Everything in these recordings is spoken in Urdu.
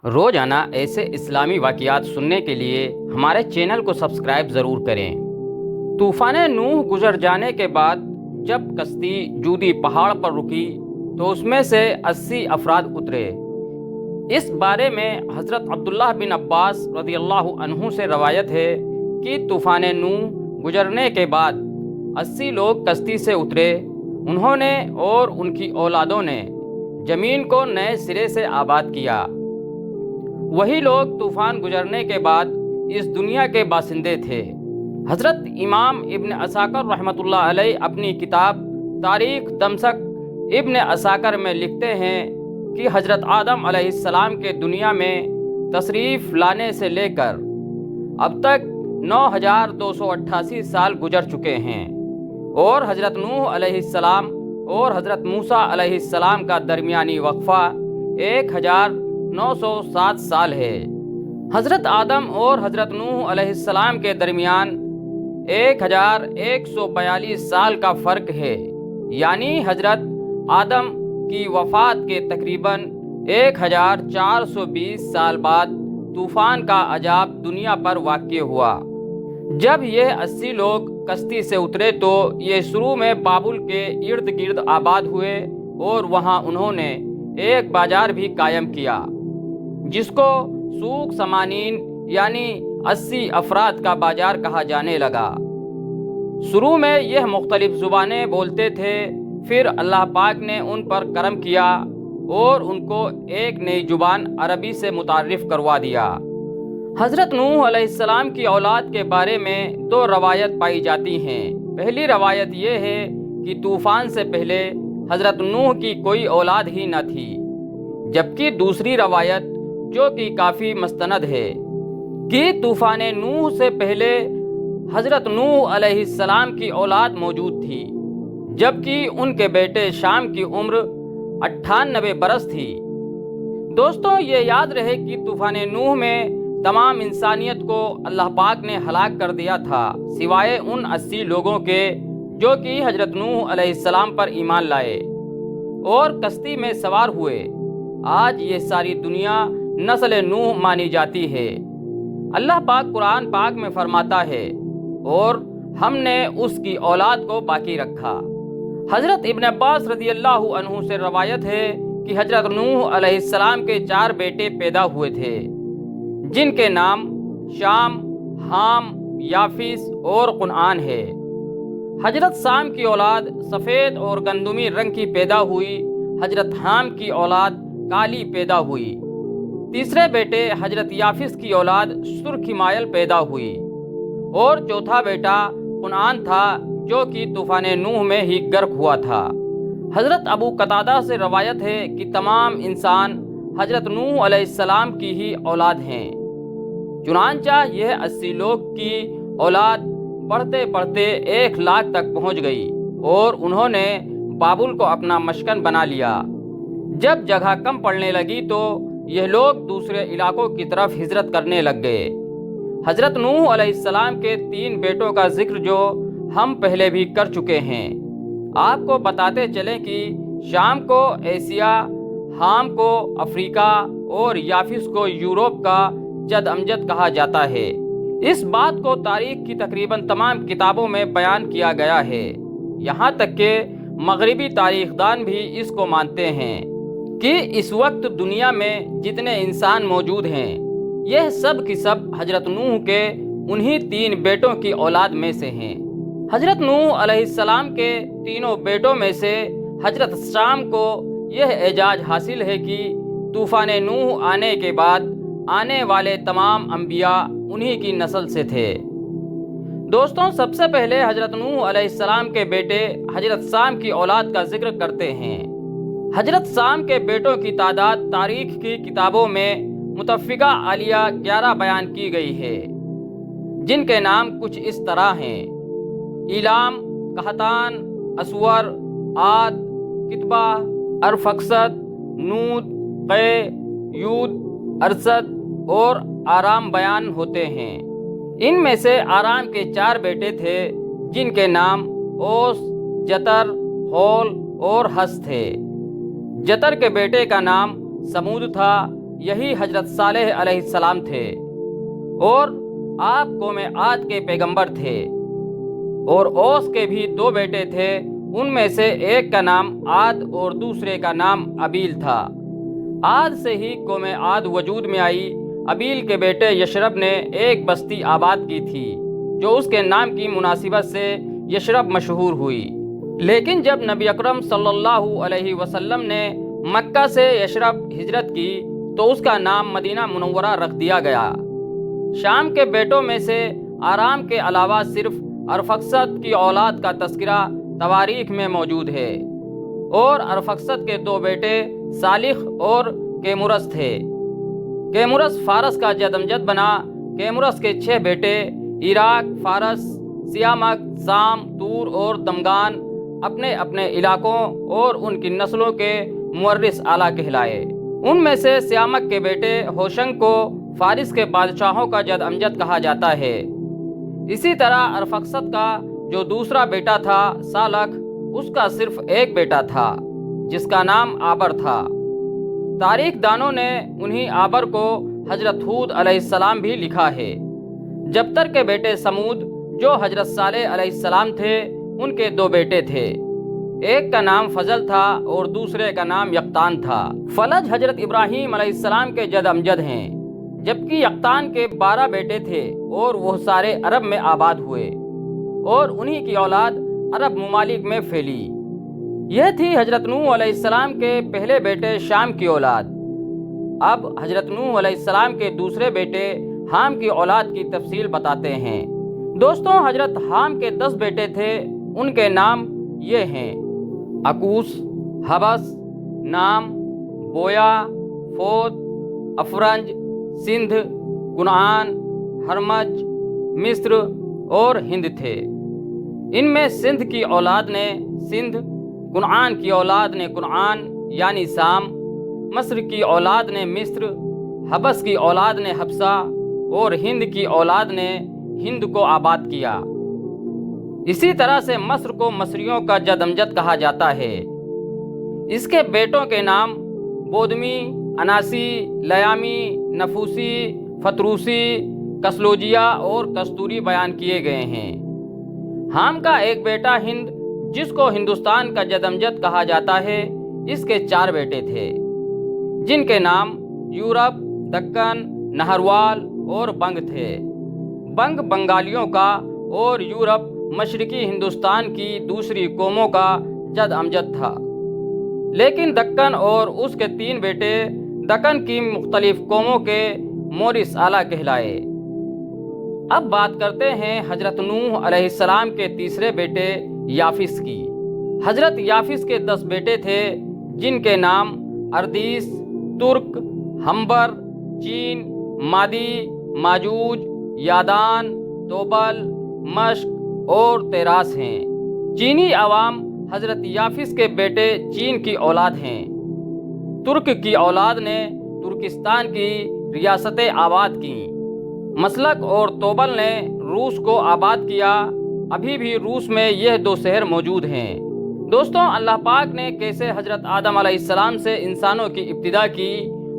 روزانہ ایسے اسلامی واقعات سننے کے لیے ہمارے چینل کو سبسکرائب ضرور کریں۔ طوفان نوح گزر جانے کے بعد جب کشتی جودی پہاڑ پر رکی تو اس میں سے 80 افراد اترے۔ اس بارے میں حضرت عبداللہ بن عباس رضی اللہ عنہ سے روایت ہے کہ طوفان نوح گزرنے کے بعد 80 لوگ کشتی سے اترے۔ انہوں نے اور ان کی اولادوں نے زمین کو نئے سرے سے آباد کیا۔ وہی لوگ طوفان گزرنے کے بعد اس دنیا کے باشندے تھے۔ حضرت امام ابن عساکر رحمۃ اللہ علیہ اپنی کتاب تاریخ دمشق ابن عساکر میں لکھتے ہیں کہ حضرت آدم علیہ السلام کے دنیا میں تشریف لانے سے لے کر اب تک 9288 سال گزر چکے ہیں، اور حضرت نوح علیہ السلام اور حضرت موسیٰ علیہ السلام کا درمیانی وقفہ 1907 سال ہے۔ حضرت آدم اور حضرت نوح علیہ السلام کے درمیان 1142 سال کا فرق ہے، یعنی حضرت آدم کی وفات کے تقریباً 1420 سال بعد طوفان کا عذاب دنیا پر واقع ہوا۔ جب یہ 80 لوگ کشتی سے اترے تو یہ شروع میں بابل کے ارد گرد آباد ہوئے، اور وہاں انہوں نے ایک بازار بھی قائم کیا جس کو سوق سمانین یعنی 80 افراد کا بازار کہا جانے لگا۔ شروع میں یہ مختلف زبانیں بولتے تھے، پھر اللہ پاک نے ان پر کرم کیا اور ان کو ایک نئی زبان عربی سے متعارف کروا دیا۔ حضرت نوح علیہ السلام کی اولاد کے بارے میں 2 روایت پائی جاتی ہیں۔ پہلی روایت یہ ہے کہ طوفان سے پہلے حضرت نوح کی کوئی اولاد ہی نہ تھی، جبکہ دوسری روایت جو کہ کافی مستند ہے کہ طوفان نوح سے پہلے حضرت نوح علیہ السلام کی اولاد موجود تھی، جبکہ ان کے بیٹے شام کی عمر 98 برس تھی۔ دوستوں، یہ یاد رہے کہ طوفان نوح میں تمام انسانیت کو اللہ پاک نے ہلاک کر دیا تھا، سوائے ان 80 لوگوں کے جو کہ حضرت نوح علیہ السلام پر ایمان لائے اور کشتی میں سوار ہوئے۔ آج یہ ساری دنیا نسل نوح مانی جاتی ہے۔ اللہ پاک قرآن پاک میں فرماتا ہے، اور ہم نے اس کی اولاد کو باقی رکھا۔ حضرت ابن عباس رضی اللہ عنہ سے روایت ہے کہ حضرت نوح علیہ السلام کے 4 بیٹے پیدا ہوئے تھے، جن کے نام شام، حام، یافیس اور کنعان ہے۔ حضرت شام کی اولاد سفید اور گندمی رنگ کی پیدا ہوئی، حضرت حام کی اولاد کالی پیدا ہوئی۔ تیسرے بیٹے حضرت یافیس کی اولاد سرخ مائل پیدا ہوئی، اور چوتھا بیٹا کنعان تھا جو کہ طوفان نوح میں ہی غرق ہوا تھا۔ حضرت ابو قتادہ سے روایت ہے کہ تمام انسان حضرت نوح علیہ السلام کی ہی اولاد ہیں۔ چنانچہ یہ 80 لوگ کی اولاد بڑھتے بڑھتے 1 لاکھ تک پہنچ گئی، اور انہوں نے بابل کو اپنا مسکن بنا لیا۔ جب جگہ کم پڑنے لگی تو یہ لوگ دوسرے علاقوں کی طرف ہجرت کرنے لگ گئے۔ حضرت نوح علیہ السلام کے 3 بیٹوں کا ذکر جو ہم پہلے بھی کر چکے ہیں۔ آپ کو بتاتے چلیں کہ شام کو ایشیا، حام کو افریقہ اور یافیس کو یورپ کا جد امجد کہا جاتا ہے۔ اس بات کو تاریخ کی تقریباً تمام کتابوں میں بیان کیا گیا ہے، یہاں تک کہ مغربی تاریخ دان بھی اس کو مانتے ہیں کہ اس وقت دنیا میں جتنے انسان موجود ہیں یہ سب کی سب حضرت نوح کے انہی 3 بیٹوں کی اولاد میں سے ہیں۔ حضرت نوح علیہ السلام کے تینوں بیٹوں میں سے حضرت شام کو یہ اعزاز حاصل ہے کہ طوفان نوح آنے کے بعد آنے والے تمام انبیاء انہی کی نسل سے تھے۔ دوستوں، سب سے پہلے حضرت نوح علیہ السلام کے بیٹے حضرت شام کی اولاد کا ذکر کرتے ہیں۔ حضرت شام کے بیٹوں کی تعداد تاریخ کی کتابوں میں متفقہ عالیہ 11 بیان کی گئی ہے، جن کے نام کچھ اس طرح ہیں: ایلام، قحطان، اسور، عاد، کتبہ، ارفکسد، نود، قے، یود، ارسد اور آرام بیان ہوتے ہیں۔ ان میں سے آرام کے 4 بیٹے تھے، جن کے نام اوس، جتر، ہول اور حس تھے۔ جتر کے بیٹے کا نام سمود تھا، یہی حضرت صالح علیہ السلام تھے، اور آپ قوم عاد کے پیغمبر تھے۔ اور اوس کے بھی 2 بیٹے تھے، ان میں سے ایک کا نام عاد اور دوسرے کا نام ابیل تھا۔ عاد سے ہی قوم عاد وجود میں آئی۔ ابیل کے بیٹے یشرب نے ایک بستی آباد کی تھی جو اس کے نام کی مناسبت سے یشرب مشہور ہوئی۔ لیکن جب نبی اکرم صلی اللہ علیہ وسلم نے مکہ سے یشرب ہجرت کی تو اس کا نام مدینہ منورہ رکھ دیا گیا۔ شام کے بیٹوں میں سے آرام کے علاوہ صرف ارفقسد کی اولاد کا تذکرہ تواریخ میں موجود ہے، اور ارفقسد کے 2 بیٹے صالح اور کیمورس تھے۔ کیمورس فارس کا جد امجد بنا۔ کیمورس کے 6 بیٹے عراق، فارس، سیامک، سام، تور اور دمغان اپنے اپنے علاقوں اور ان کی نسلوں کے مورث اعلیٰ کہلائے۔ ان میں سے سیامک کے بیٹے ہوشنگ کو فارس کے بادشاہوں کا جد امجد کہا جاتا ہے۔ اسی طرح ارفقسد کا جو دوسرا بیٹا تھا سالخ، اس کا صرف ایک بیٹا تھا جس کا نام آبر تھا۔ تاریخ دانوں نے انہی آبر کو حضرت ہود علیہ السلام بھی لکھا ہے۔ جبتر کے بیٹے سمود جو حضرت صالح علیہ السلام تھے، ان کے 2 بیٹے تھے، ایک کا نام فضل تھا اور دوسرے کا نام یقطان تھا۔ فلج حضرت ابراہیم علیہ السلام کے جد امجد ہیں، جبکہ یقطان کے 12 بیٹے تھے اور وہ سارے عرب میں آباد ہوئے، اور انہی کی اولاد عرب ممالک میں پھیلی۔ یہ تھی حضرت نوح علیہ السلام کے پہلے بیٹے شام کی اولاد۔ اب حضرت نوح علیہ السلام کے دوسرے بیٹے حام کی اولاد کی تفصیل بتاتے ہیں۔ دوستوں، حضرت حام کے 10 بیٹے تھے، ان کے نام یہ ہیں: اکوس، حبس، نام، بویا، فوت، افرنج، سندھ، کنعان، ہرمج، مصر اور ہند تھے۔ ان میں سندھ کی اولاد نے سندھ، کنعان کی اولاد نے کنعان یعنی سام، مصر کی اولاد نے مصر، حبس کی اولاد نے حبسہ اور ہند کی اولاد نے ہند کو آباد کیا۔ اسی طرح سے مصر کو مصریوں کا جد امجد کہا جاتا ہے۔ اس کے بیٹوں کے نام بودمی، اناسی، لیامی، نفوسی، فتروسی، کسلوجیا اور کستوری بیان کیے گئے ہیں۔ حام کا ایک بیٹا ہند، جس کو ہندوستان کا جد امجد کہا جاتا ہے، اس کے 4 بیٹے تھے، جن کے نام یورپ، دکن، نہروال اور بنگ تھے۔ بنگ بنگالیوں کا اور یورپ مشرقی ہندوستان کی دوسری قوموں کا جد امجد تھا، لیکن دکن اور اس کے 3 بیٹے دکن کی مختلف قوموں کے مورث اعلیٰ کہلائے۔ اب بات کرتے ہیں حضرت نوح علیہ السلام کے تیسرے بیٹے یافس کی۔ حضرت یافس کے 10 بیٹے تھے، جن کے نام اردیس، ترک، ہمبر، چین، مادی، ماجوج، یادان، توبل، مشق اور تیراس ہیں۔ چینی عوام حضرت یافس کے بیٹے چین کی اولاد ہیں۔ ترک کی اولاد نے ترکستان کی ریاستیں آباد کیں۔ مسلک اور توبل نے روس کو آباد کیا۔ ابھی بھی روس میں یہ 2 شہر موجود ہیں۔ دوستوں، اللہ پاک نے کیسے حضرت آدم علیہ السلام سے انسانوں کی ابتدا کی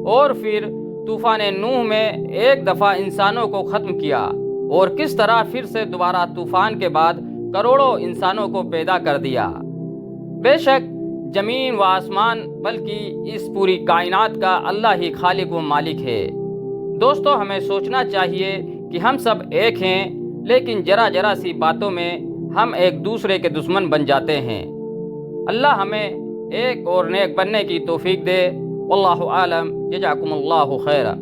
اور پھر طوفان نوح میں ایک دفعہ انسانوں کو ختم کیا، اور کس طرح پھر سے دوبارہ طوفان کے بعد کروڑوں انسانوں کو پیدا کر دیا۔ بے شک زمین و آسمان بلکہ اس پوری کائنات کا اللہ ہی خالق و مالک ہے۔ دوستو، ہمیں سوچنا چاہیے کہ ہم سب ایک ہیں، لیکن ذرا ذرا سی باتوں میں ہم ایک دوسرے کے دشمن بن جاتے ہیں۔ اللہ ہمیں ایک اور نیک بننے کی توفیق دے۔ واللہ عالم، جزاکم اللہ خیرا۔